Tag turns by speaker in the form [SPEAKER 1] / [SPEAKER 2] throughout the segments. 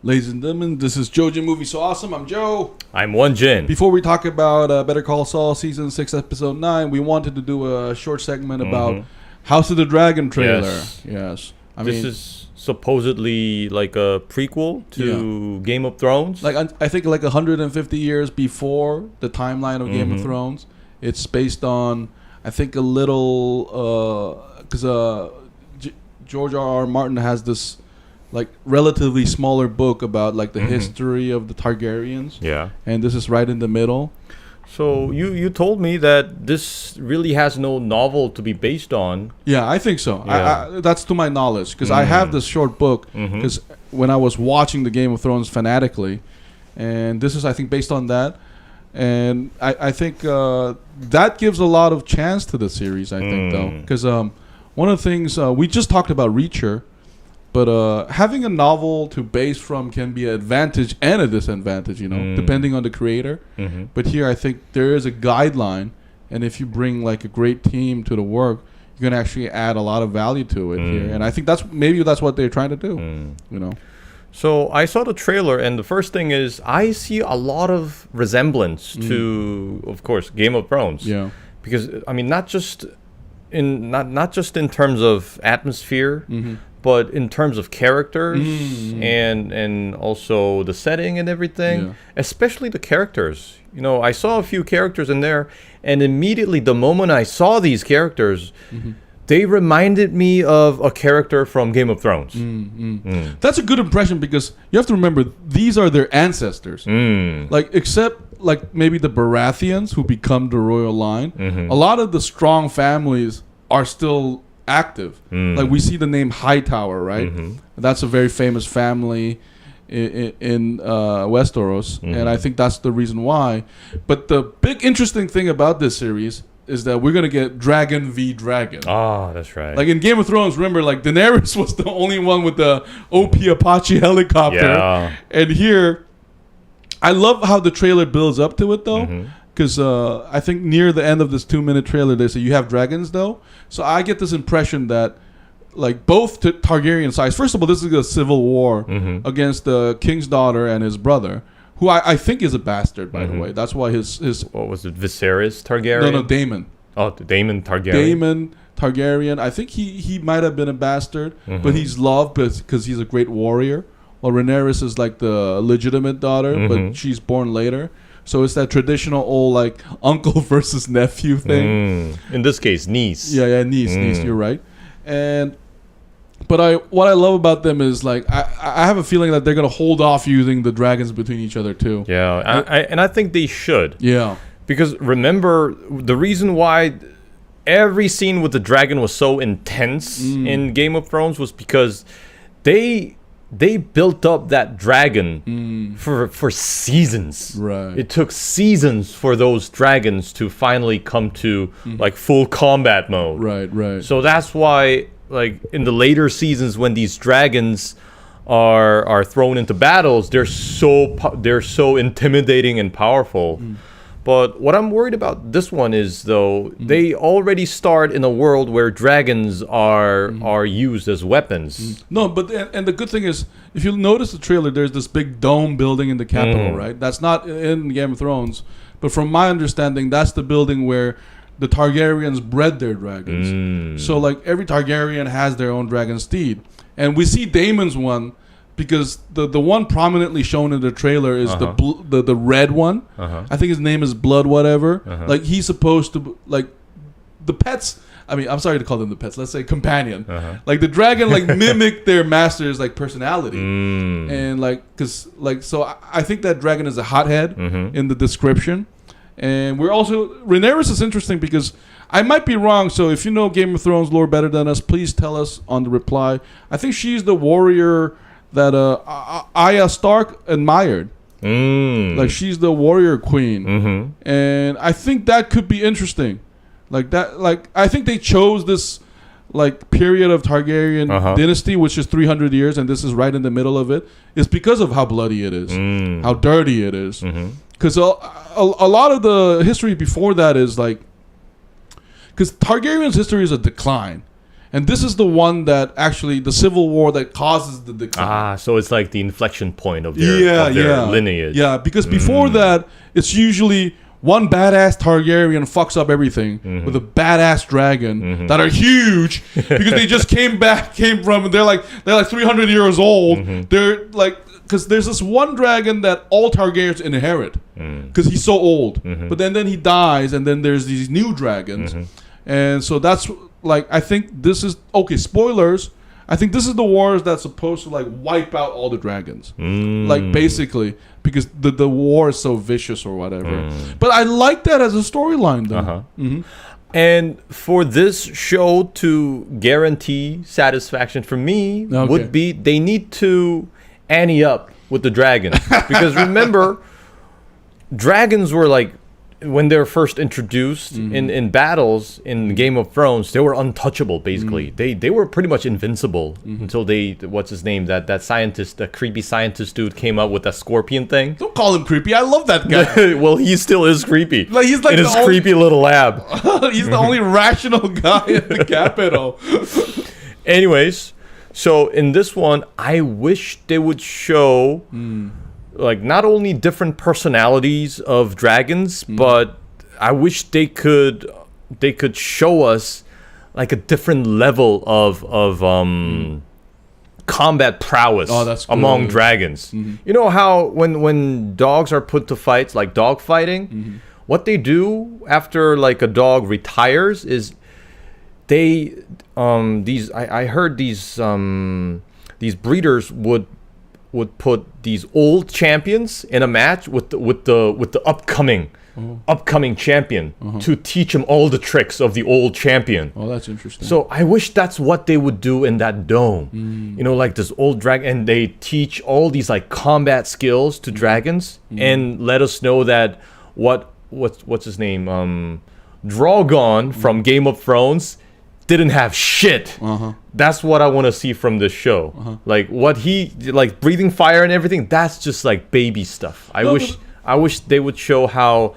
[SPEAKER 1] Ladies and gentlemen, this is JoeJinMovieSoAwesome. I'm Joe.
[SPEAKER 2] I'm Juan Jin.
[SPEAKER 1] Before we talk about Better Call Saul Season 6, Episode 9, we wanted to do a short segment about House of the Dragon trailer. Yes.
[SPEAKER 2] This is supposedly like a prequel to Game of Thrones.
[SPEAKER 1] Like I think like 150 years before the timeline of Game of Thrones. It's based on, I think, a little... Because George R.R. Martin has this... like relatively smaller book about like the history of the Targaryens.
[SPEAKER 2] Yeah. And
[SPEAKER 1] this is right in the middle.
[SPEAKER 2] So you told me that this really has no novel to be based on.
[SPEAKER 1] Yeah, I think so. Yeah. That's to my knowledge because I have this short book because when I was watching the Game of Thrones fanatically, and this is I think based on that, and I think that gives a lot of chance to the series. I think though because one of the things we just talked about Reacher. But having a novel to base from can be an advantage and a disadvantage, you know, depending on the creator. But here I think there is a guideline, and if you bring like a great team to the work, you're going to actually add a lot of value to it here. And I think that's what they're trying to do, you know.
[SPEAKER 2] So I saw the trailer, and the first thing is I see a lot of resemblance to, of course, Game of Thrones.
[SPEAKER 1] Yeah.
[SPEAKER 2] Because I mean, not just in terms of atmosphere. But in terms of characters and also the setting and everything, especially the characters. You know, I saw a few characters in there, and immediately the moment I saw these characters, they reminded me of a character from Game of Thrones.
[SPEAKER 1] That's a good impression because you have to remember these are their ancestors. Like except like maybe the Baratheons who become the royal line. A lot of the strong families are still active. Like we see the name Hightower, right? That's a very famous family in Westeros, and I think that's the reason why. But the big interesting thing about this series is that we're gonna get Dragon v Dragon.
[SPEAKER 2] Oh, that's right.
[SPEAKER 1] Like in Game of Thrones, remember, like Daenerys was the only one with the OP Apache helicopter, and here, I love how the trailer builds up to it though. Because I think near the end of this 2-minute trailer, they say you have dragons, though. So I get this impression that, like, both Targaryen sides. First of all, this is a civil war against the king's daughter and his brother, who I think is a bastard, by the way. That's why his
[SPEAKER 2] what was it, Viserys Targaryen?
[SPEAKER 1] No, Daemon.
[SPEAKER 2] Oh, Daemon Targaryen.
[SPEAKER 1] Daemon Targaryen. I think he might have been a bastard, but he's loved because he's a great warrior. While Rhaenyra is like the legitimate daughter, but she's born later. So it's that traditional old like uncle versus nephew thing.
[SPEAKER 2] In this case, niece.
[SPEAKER 1] Yeah, niece. You're right. But what I love about them is like I have a feeling that they're gonna hold off using the dragons between each other too.
[SPEAKER 2] Yeah, and I think they should.
[SPEAKER 1] Yeah. Because
[SPEAKER 2] remember the reason why every scene with the dragon was so intense in Game of Thrones was because they built up that dragon for seasons.
[SPEAKER 1] Right.
[SPEAKER 2] It took seasons for those dragons to finally come to like full combat mode.
[SPEAKER 1] Right.
[SPEAKER 2] So that's why, like in the later seasons, when these dragons are thrown into battles, they're so intimidating and powerful. But what I'm worried about this one is, though, they already start in a world where dragons are used as weapons.
[SPEAKER 1] No, but and the good thing is, if you notice the trailer, there's this big dome building in the capital, right? That's not in Game of Thrones, but from my understanding, that's the building where the Targaryens bred their dragons. So, like, every Targaryen has their own dragon steed. And we see Daemon's one, because the one prominently shown in the trailer is the red one. I think his name is Blood whatever. Like he's supposed to like the pets. I mean, I'm sorry to call them the pets. Let's say companion. Like the dragon like mimic their master's like personality, and like because like so I think that dragon is a hothead in the description, and we're also Rhaenyra is interesting because. I might be wrong, so if you know Game of Thrones lore better than us, please tell us on the reply. I think she's the warrior that Arya Stark admired. Like she's the warrior queen, and I think that could be interesting. Like that, like I think they chose this like period of Targaryen dynasty, which is 300 years, and this is right in the middle of it. It's because of how bloody it is, how dirty it is. Because a lot of the history before that is like, because Targaryen's history is a decline. And this is the one that actually, the civil war that causes the decline.
[SPEAKER 2] Ah, so it's like the inflection point of their lineage.
[SPEAKER 1] Yeah, because before that, it's usually one badass Targaryen fucks up everything with a badass dragon that are huge because they just came from, they're like 300 years old. They're like, because there's this one dragon that all Targaryens inherit because he's so old. But then he dies, and then there's these new dragons. And so that's like, I think this is, okay, spoilers. I think this is the wars that's supposed to like wipe out all the dragons. Like basically, because the war is so vicious or whatever. But I like that as a storyline though.
[SPEAKER 2] And for this show to guarantee satisfaction for me would be they need to ante up with the dragons. Because remember, dragons were like, when they were first introduced in battles in Game of Thrones, they were untouchable. Basically, they were pretty much invincible until what's his name, that scientist, the creepy scientist dude, came up with that scorpion thing.
[SPEAKER 1] Don't call him creepy. I love that guy.
[SPEAKER 2] Well, he still is creepy.
[SPEAKER 1] Like he's like
[SPEAKER 2] in his creepy little lab.
[SPEAKER 1] He's the only rational guy in the capital.
[SPEAKER 2] Anyways, so in this one, I wish they would show. Like not only different personalities of dragons, but I wish they could show us like a different level of combat prowess among dragons. You know how when dogs are put to fights, like dog fighting, what they do after like a dog retires is they I heard these breeders would put these old champions in a match with the upcoming champion to teach him all the tricks of the old champion.
[SPEAKER 1] Oh, that's interesting.
[SPEAKER 2] So I wish that's what they would do in that dome. You know, like this old dragon, and they teach all these like combat skills to dragons, and let us know that what's his name, Drogon from Game of Thrones didn't have shit. That's what I want to see from this show. Like what he like breathing fire and everything. That's just like baby stuff. I wish they would show how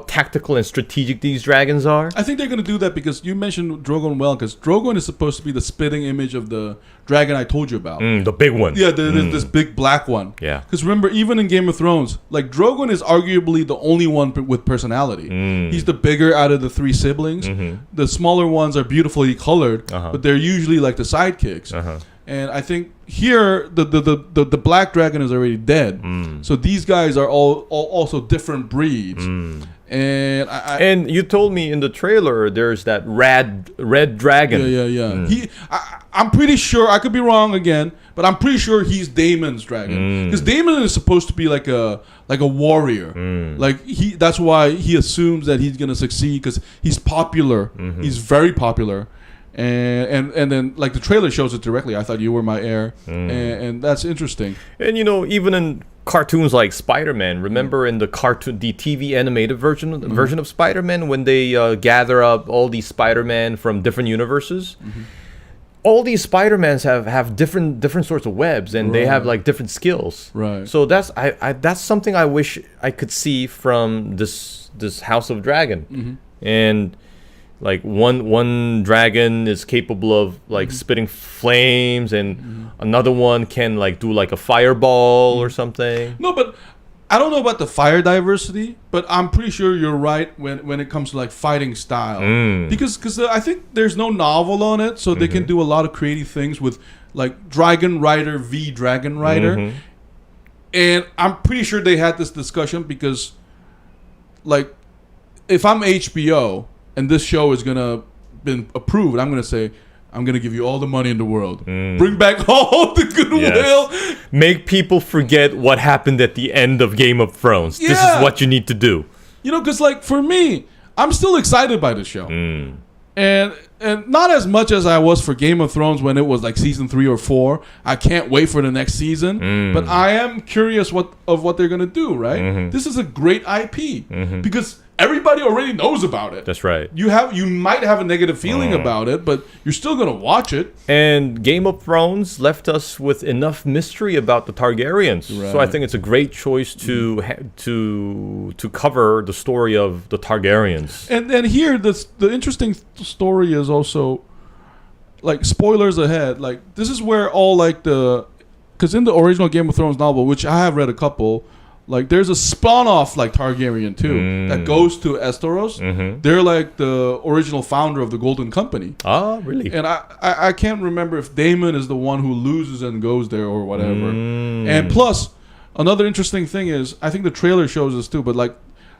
[SPEAKER 2] tactical and strategic these dragons are.
[SPEAKER 1] I think they're going to do that because you mentioned Drogon well, because Drogon is supposed to be the spitting image of the dragon I told you about.
[SPEAKER 2] The big one.
[SPEAKER 1] Yeah, this big black one.
[SPEAKER 2] Yeah.
[SPEAKER 1] Because remember, even in Game of Thrones, like Drogon is arguably the only one with personality. He's the bigger out of the three siblings. The smaller ones are beautifully colored, but they're usually like the sidekicks. And I think here the black dragon is already dead. So these guys are all also different breeds. And
[SPEAKER 2] and you told me in the trailer there's that red dragon.
[SPEAKER 1] Yeah. I'm pretty sure, I could be wrong again, but I'm pretty sure he's Daemon's dragon, because Daemon is supposed to be like a warrior. Like that's why he assumes that he's gonna succeed, because he's popular. He's very popular. And then like the trailer shows it directly. I thought you were my heir, and that's interesting.
[SPEAKER 2] And you know, even in cartoons like Spider-Man, remember in the TV animated version of Spider-Man, when they gather up all these Spider-Man from different universes, all these Spider-Mans have different sorts of webs, and they have like different skills.
[SPEAKER 1] Right.
[SPEAKER 2] So that's something I wish I could see from this House of Dragon, and. Like one dragon is capable of like spitting flames, and another one can like do like a fireball or something.
[SPEAKER 1] No, but I don't know about the fire diversity, but I'm pretty sure you're right when it comes to like fighting style. Because I think there's no novel on it, so they can do a lot of creative things with like Dragon Rider v Dragon Rider. And I'm pretty sure they had this discussion because like if I'm HBO and this show is gonna been approved, I'm gonna say, I'm gonna give you all the money in the world. Bring back all the goodwill.
[SPEAKER 2] Yes. Make people forget what happened at the end of Game of Thrones. This is what you need to do.
[SPEAKER 1] You know, because like for me, I'm still excited by the show, and not as much as I was for Game of Thrones when it was like season 3 or 4. I can't wait for the next season, but I am curious what they're gonna do. Right, this is a great IP because everybody already knows about it.
[SPEAKER 2] That's right.
[SPEAKER 1] You might have a negative feeling about it, but you're still gonna watch it.
[SPEAKER 2] And Game of Thrones left us with enough mystery about the Targaryens, so I think it's a great choice to cover the story of the Targaryens.
[SPEAKER 1] And here, the interesting story is also like spoilers ahead. Like this is where all like because in the original Game of Thrones novel, which I have read a couple, like there's a spawn-off like Targaryen too that goes to Westeros. They're like the original founder of the Golden Company.
[SPEAKER 2] Oh, really?
[SPEAKER 1] And I can't remember if Daemon is the one who loses and goes there or whatever. And plus, another interesting thing is, I think the trailer shows this too, but like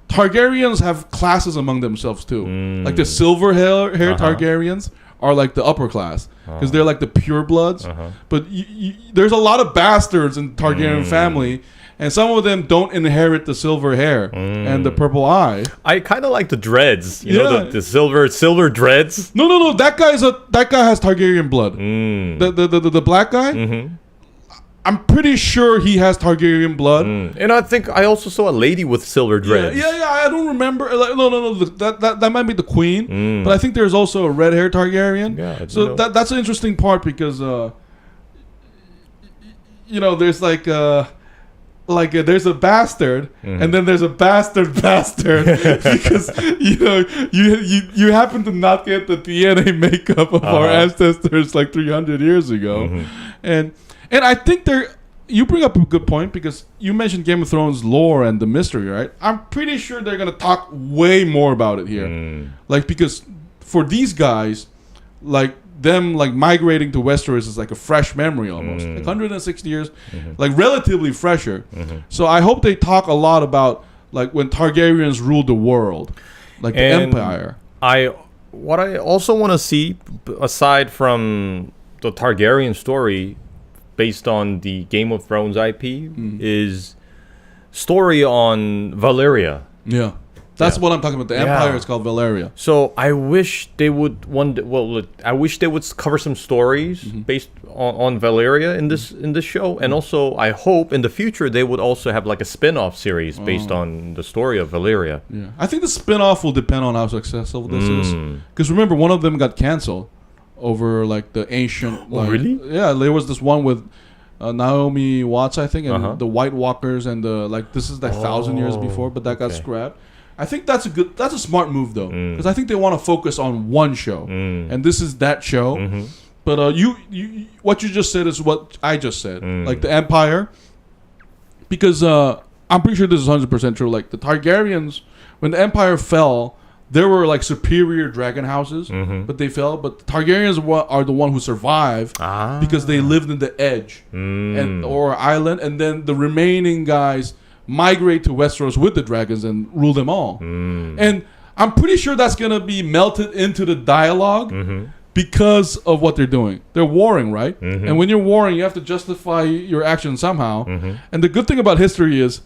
[SPEAKER 1] Targaryens have classes among themselves too. Like the silver hair Targaryens are like the upper class because they're like the pure bloods. But there's a lot of bastards in Targaryen family. And some of them don't inherit the silver hair and the purple eye.
[SPEAKER 2] I kind of like the dreads. You know, the silver dreads.
[SPEAKER 1] No. That guy has Targaryen blood. The black guy. I'm pretty sure he has Targaryen blood.
[SPEAKER 2] And I think I also saw a lady with silver dreads.
[SPEAKER 1] Yeah. I don't remember. Like, no. That might be the queen. But I think there's also a red hair Targaryen.
[SPEAKER 2] Yeah.
[SPEAKER 1] So that's an interesting part because, there's there's a bastard and then there's a bastard because you happen to not get the DNA makeup of our ancestors like 300 years ago. And I think you bring up a good point because you mentioned Game of Thrones lore and the mystery, right? I'm pretty sure they're going to talk way more about it here. Like because for these guys, like them like migrating to Westeros is like a fresh memory almost. Like 160 years, like relatively fresher. So I hope they talk a lot about like when Targaryens ruled the world, like the Empire.
[SPEAKER 2] What I also want to see, aside from the Targaryen story based on the Game of Thrones IP, is story on Valyria.
[SPEAKER 1] Yeah. That's what I'm talking about. The Empire is called Valyria.
[SPEAKER 2] So I wish they would I wish they would cover some stories based on Valyria in this show, and also I hope in the future they would also have like a spin-off series based on the story of Valyria.
[SPEAKER 1] Yeah, I think the spin-off will depend on how successful this is. Because remember, one of them got canceled over like the ancient. Like,
[SPEAKER 2] really?
[SPEAKER 1] Yeah, there was this one with Naomi Watts, I think, and the White Walkers, and this is like 1,000 years before, but that got scrapped. I think that's a smart move though, because I think they want to focus on one show, and this is that show. But you what you just said is what I just said, like the Empire, because I'm pretty sure this is 100% true. Like the Targaryens, when the Empire fell, there were like superior dragon houses, but they fell. But the Targaryens are the one who survived because they lived in the edge or island, and then the remaining guys migrate to Westeros with the dragons and rule them all. And I'm pretty sure that's going to be melted into the dialogue because of what they're doing. They're warring, right? And when you're warring, you have to justify your action somehow. And the good thing about history is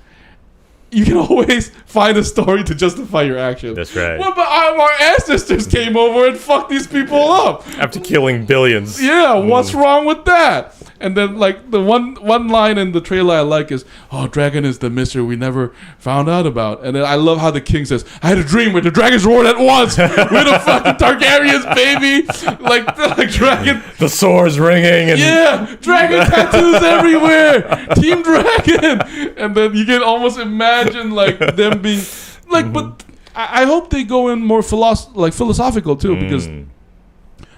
[SPEAKER 1] you can always find a story to justify your action.
[SPEAKER 2] That's right.
[SPEAKER 1] Well, but our ancestors came over and fucked these people up.
[SPEAKER 2] After killing billions.
[SPEAKER 1] Yeah, what's wrong with that? And then, like, the one line in the trailer I like is, "Oh, dragon is the mystery we never found out about." And then I love how the king says, "I had a dream where the dragons roared at once with the fucking Targaryens, baby." Like dragon.
[SPEAKER 2] The swords ringing. And
[SPEAKER 1] Dragon tattoos everywhere. Team Dragon. And then you can almost imagine, like, them being, like, but I hope they go in more philosophical, too, because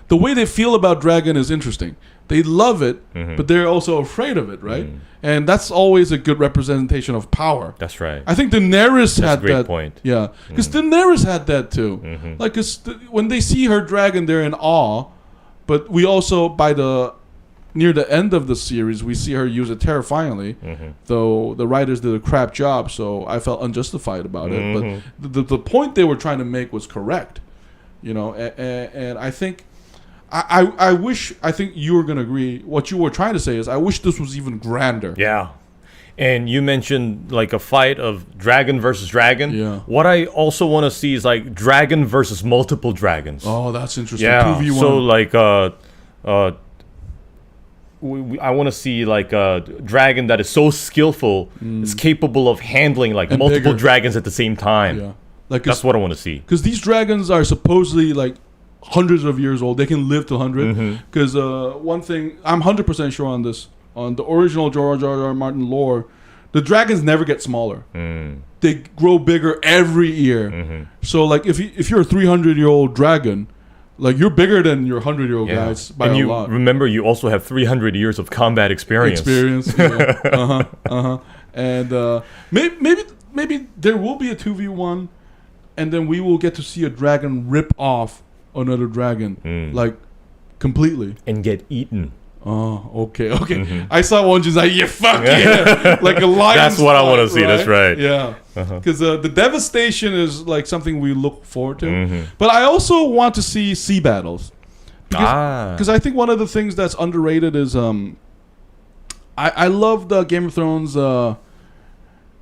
[SPEAKER 1] the way they feel about dragon is interesting. They love it, but they're also afraid of it, right? And that's always a good representation of power.
[SPEAKER 2] That's right.
[SPEAKER 1] I think Daenerys had that.
[SPEAKER 2] That's a great point.
[SPEAKER 1] Yeah, because Daenerys had that too. Like, cause when they see her dragon, they're in awe. But we also, near the end of the series, we see her use it terrifyingly. Though the writers did a crap job, so I felt unjustified about it. But the point they were trying to make was correct, and I think. I think you were going to agree. What you were trying to say is I wish this was even grander.
[SPEAKER 2] Yeah. And you mentioned like a fight of dragon versus dragon.
[SPEAKER 1] Yeah.
[SPEAKER 2] What I also want to see is like dragon versus multiple dragons.
[SPEAKER 1] Oh, that's interesting.
[SPEAKER 2] Yeah.
[SPEAKER 1] 2v1.
[SPEAKER 2] So like I want to see like a dragon that is so skillful, is capable of handling like multiple dragons at the same time. Yeah. Like that's what I want to see.
[SPEAKER 1] Because these dragons are supposedly like hundreds of years old. They can live to 100. Because one thing, I'm 100% sure on this, on the original George R.R. Martin lore, the dragons never get smaller. They grow bigger every year. So like if you're a 300-year-old dragon, Like you're bigger than your 100-year-old guys by
[SPEAKER 2] and
[SPEAKER 1] a
[SPEAKER 2] you
[SPEAKER 1] lot.
[SPEAKER 2] remember, you also have 300 years of combat experience.
[SPEAKER 1] And maybe there will be a 2v1, and then we will get to see a dragon rip off another dragon, like completely,
[SPEAKER 2] and get eaten.
[SPEAKER 1] Oh, okay. I saw one just like, yeah, fuck yeah, like a lion.
[SPEAKER 2] That's what I want to see. Right? That's right.
[SPEAKER 1] Yeah, because the devastation is like something we look forward to. But I also want to see sea battles, because I think one of the things that's underrated is I love the Game of Thrones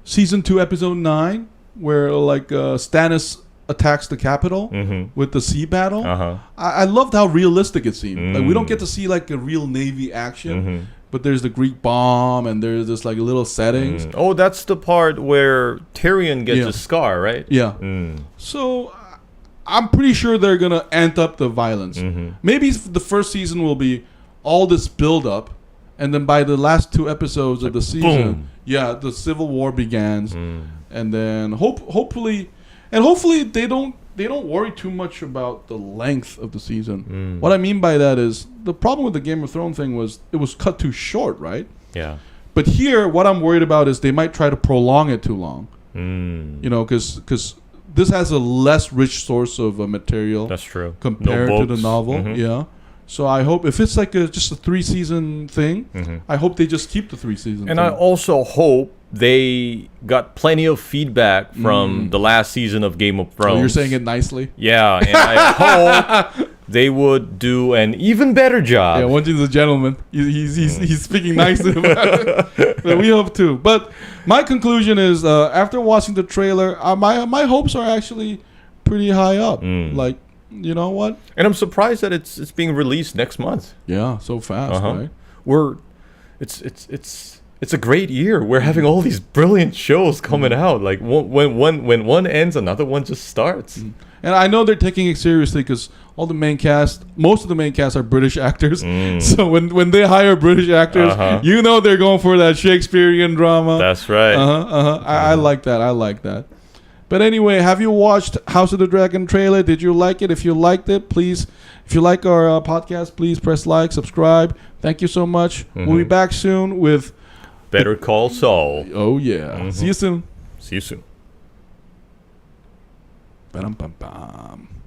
[SPEAKER 1] season 2 episode 9 where like Stannis attacks the capital with the sea battle. I loved how realistic it seemed. Like we don't get to see like a real Navy action, but there's the Greek bomb and there's this like little settings.
[SPEAKER 2] Oh, that's the part where Tyrion gets a scar, right?
[SPEAKER 1] Yeah. So I'm pretty sure they're gonna amp up the violence. Maybe the first season will be all this build up, and then by the last 2 episodes of the season, the civil war begins, and then hopefully they don't worry too much about the length of the season. What I mean by that is the problem with the Game of Thrones thing was it was cut too short, right?
[SPEAKER 2] Yeah.
[SPEAKER 1] But here, what I'm worried about is they might try to prolong it too long. You know, because this has a less rich source of material.
[SPEAKER 2] That's true.
[SPEAKER 1] Compared to the novel. Yeah. So I hope if it's like just a 3-season thing, I hope they just keep the 3-season thing.
[SPEAKER 2] And I also hope they got plenty of feedback from the last season of Game of Thrones.
[SPEAKER 1] Oh, you're saying it nicely.
[SPEAKER 2] Yeah, and I hope they would do an even better job.
[SPEAKER 1] Yeah, Juan Jin's a gentleman. He's speaking nicely about it. But we hope too. But my conclusion is, after watching the trailer, my hopes are actually pretty high up. Like, you know what?
[SPEAKER 2] And I'm surprised that it's being released next month.
[SPEAKER 1] Yeah, so fast, right?
[SPEAKER 2] It's a great year. We're having all these brilliant shows coming out. Like when one ends, another one just starts.
[SPEAKER 1] And I know they're taking it seriously because all the main cast, most of the main cast are British actors. So when they hire British actors, you know they're going for that Shakespearean drama.
[SPEAKER 2] That's right.
[SPEAKER 1] I like that. I like that. But anyway, have you watched House of the Dragon trailer? Did you like it? If you liked it, please, if you like our podcast, please press like, subscribe. Thank you so much. We'll be back soon with
[SPEAKER 2] Better Call Saul.
[SPEAKER 1] Oh, yeah. See you soon.
[SPEAKER 2] See you soon.
[SPEAKER 1] Ba-dum-bum-bum.